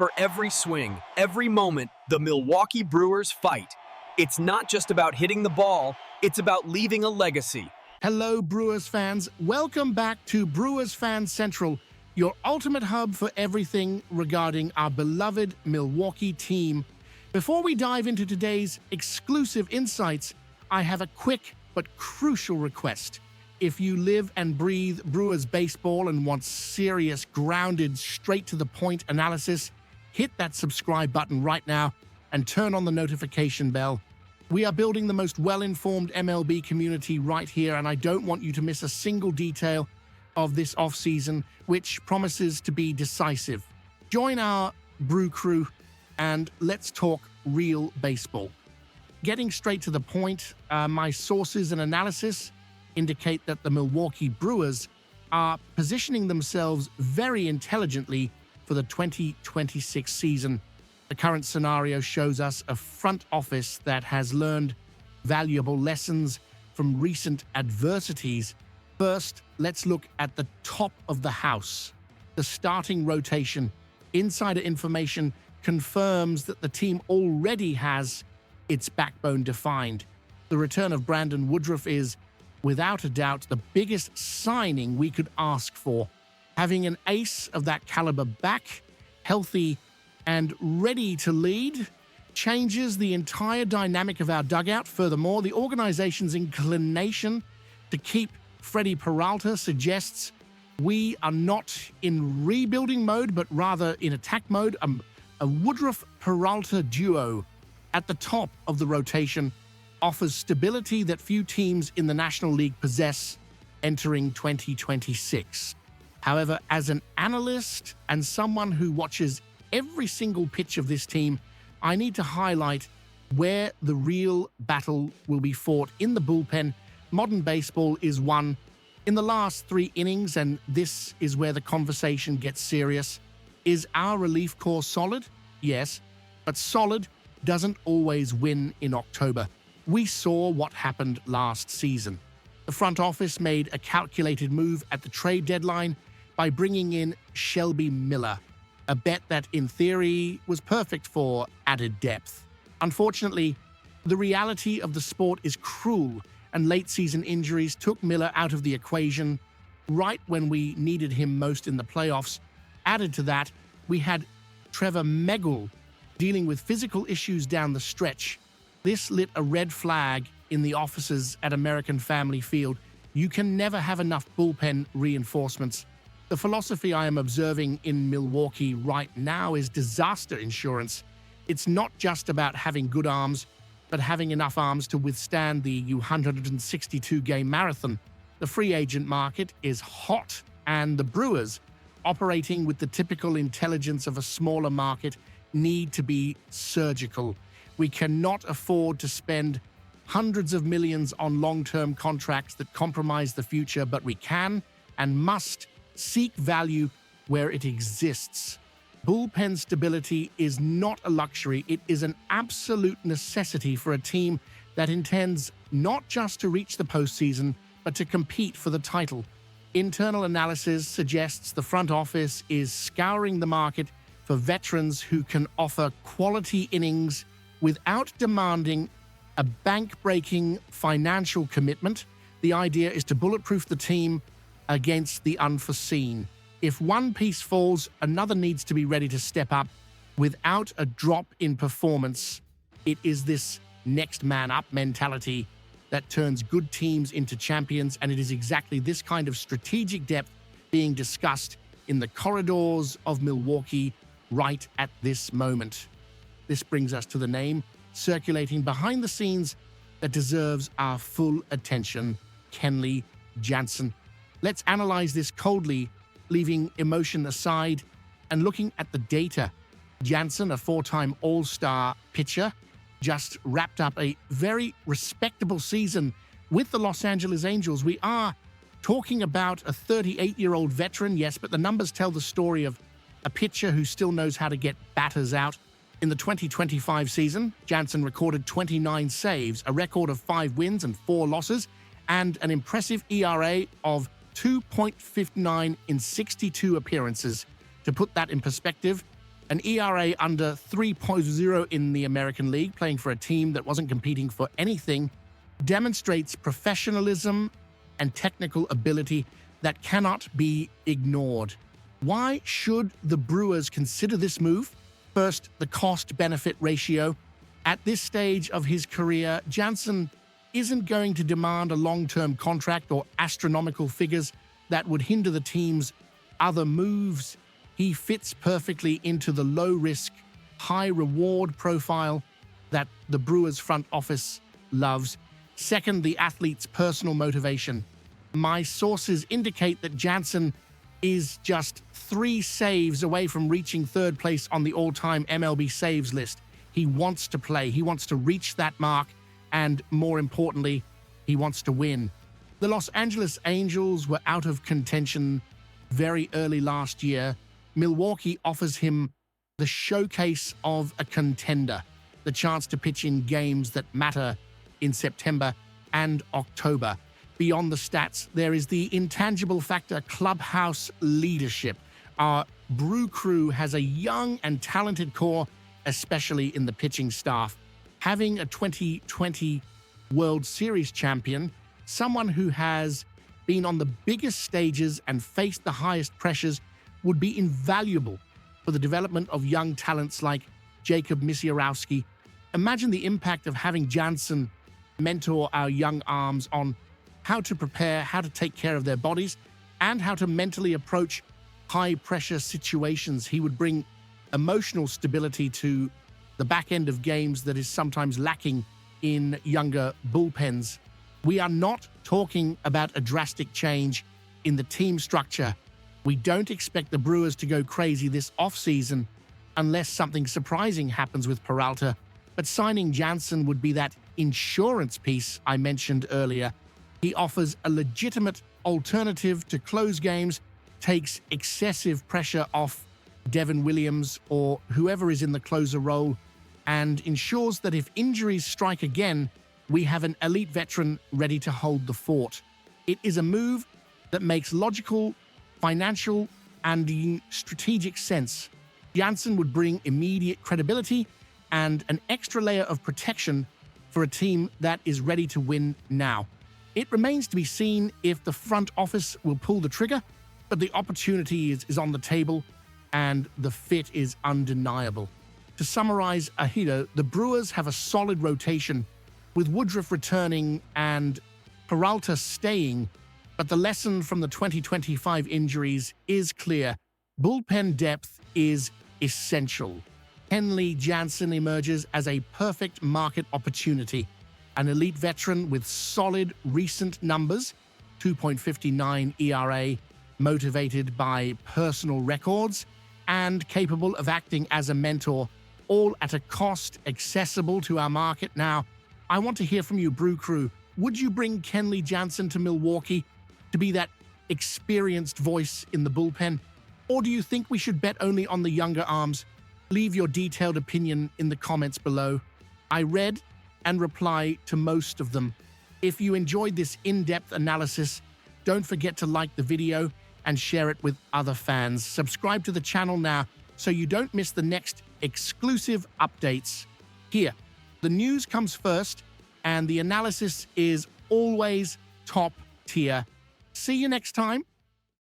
For every swing, every moment, the Milwaukee Brewers fight. It's not just about hitting the ball, it's about leaving a legacy. Hello, Brewers fans. Welcome back to Brewers Fan Central, your ultimate hub for everything regarding our beloved Milwaukee team. Before we dive into today's exclusive insights, I have a quick but crucial request. If you live and breathe Brewers baseball and want serious, grounded, straight-to-the-point analysis, hit that subscribe button right now and turn on the notification bell. We are building the most well-informed MLB community right here, and I don't want you to miss a single detail of this offseason, which promises to be decisive. Join our brew crew, and let's talk real baseball. Getting straight to the point, my sources and analysis indicate that the Milwaukee Brewers are positioning themselves very intelligently for the 2026 season. The current scenario shows us a front office that has learned valuable lessons from recent adversities. First, let's look at the top of the house, the starting rotation. Insider information confirms that the team already has its backbone defined. The return of Brandon Woodruff is, without a doubt, the biggest signing we could ask for. Having an ace of that caliber back, healthy, and ready to lead changes the entire dynamic of our dugout. Furthermore, the organization's inclination to keep Freddie Peralta suggests we are not in rebuilding mode, but rather in attack mode. A Woodruff-Peralta duo at the top of the rotation offers stability that few teams in the National League possess entering 2026. However, as an analyst and someone who watches every single pitch of this team, I need to highlight where the real battle will be fought in the bullpen. Modern baseball is won in the last 3 innings, and this is where the conversation gets serious. Is our relief corps solid? Yes, but solid doesn't always win in October. We saw what happened last season. The front office made a calculated move at the trade deadline by bringing in Shelby Miller, a bet that in theory was perfect for added depth. Unfortunately, the reality of the sport is cruel, and late-season injuries took Miller out of the equation right when we needed him most in the playoffs. Added to that, we had Trevor Megill dealing with physical issues down the stretch. This lit a red flag in the offices at American Family Field. You can never have enough bullpen reinforcements. The philosophy I am observing in Milwaukee right now is disaster insurance. It's not just about having good arms, but having enough arms to withstand the 162-game marathon. The free agent market is hot, and the Brewers, operating with the typical intelligence of a smaller market, need to be surgical. We cannot afford to spend hundreds of millions on long-term contracts that compromise the future, but we can and must seek value where it exists. Bullpen stability is not a luxury, it is an absolute necessity for a team that intends not just to reach the postseason, but to compete for the title. Internal analysis suggests the front office is scouring the market for veterans who can offer quality innings without demanding a bank-breaking financial commitment. The idea is to bulletproof the team against the unforeseen. If one piece falls, another needs to be ready to step up without a drop in performance. It is this next man up mentality that turns good teams into champions, and it is exactly this kind of strategic depth being discussed in the corridors of Milwaukee right at this moment. This brings us to the name circulating behind the scenes that deserves our full attention: Kenley Jansen. Let's analyze this coldly, leaving emotion aside and looking at the data. Jansen, a 4-time All-Star pitcher, just wrapped up a very respectable season with the Los Angeles Angels. We are talking about a 38-year-old veteran, yes, but the numbers tell the story of a pitcher who still knows how to get batters out. In the 2025 season, Jansen recorded 29 saves, a record of 5 wins and 4 losses, and an impressive ERA of 2.59 in 62 appearances. To put that in perspective, An ERA under 3.0 in the American League, playing for a team that wasn't competing for anything, demonstrates professionalism and technical ability that cannot be ignored. Why should the Brewers consider this move? First, the cost-benefit ratio. At this stage of his career, Jansen isn't going to demand a long-term contract or astronomical figures that would hinder the team's other moves. He fits perfectly into the low-risk, high-reward profile that the Brewers front office loves. Second, the athlete's personal motivation. My sources indicate that Jansen is just 3 saves away from reaching third place on the all-time MLB saves list. He wants to play, he wants to reach that mark, and more importantly, he wants to win. The Los Angeles Angels were out of contention very early last year. Milwaukee offers him the showcase of a contender, the chance to pitch in games that matter in September and October. Beyond the stats, there is the intangible factor: clubhouse leadership. Our Brew Crew has a young and talented core, especially in the pitching staff. Having a 2020 World Series champion, someone who has been on the biggest stages and faced the highest pressures, would be invaluable for the development of young talents like Jacob Misiorowski. Imagine the impact of having Jansen mentor our young arms on how to prepare, how to take care of their bodies, and how to mentally approach high-pressure situations. He would bring emotional stability to the back end of games that is sometimes lacking in younger bullpens. We are not talking about a drastic change in the team structure. We don't expect the Brewers to go crazy this offseason unless something surprising happens with Peralta, but signing Jansen would be that insurance piece I mentioned earlier. He offers a legitimate alternative to close games, takes excessive pressure off Devin Williams or whoever is in the closer role, and ensures that if injuries strike again, we have an elite veteran ready to hold the fort. It is a move that makes logical, financial, and strategic sense. Jansen would bring immediate credibility and an extra layer of protection for a team that is ready to win now. It remains to be seen if the front office will pull the trigger, but the opportunity is on the table and the fit is undeniable. To summarize, Ahito, the Brewers have a solid rotation with Woodruff returning and Peralta staying, but the lesson from the 2025 injuries is clear. Bullpen depth is essential. Kenley Jansen emerges as a perfect market opportunity. An elite veteran with solid recent numbers, 2.59 ERA, motivated by personal records, and capable of acting as a mentor, all at a cost accessible to our market. Now, I want to hear from you, Brew Crew. Would you bring Kenley Jansen to Milwaukee to be that experienced voice in the bullpen? Or do you think we should bet only on the younger arms? Leave your detailed opinion in the comments below. I read and reply to most of them. If you enjoyed this in-depth analysis, don't forget to like the video and share it with other fans. Subscribe to the channel now so you don't miss the next exclusive updates. Here, the news comes first and the analysis is always top tier. See you next time.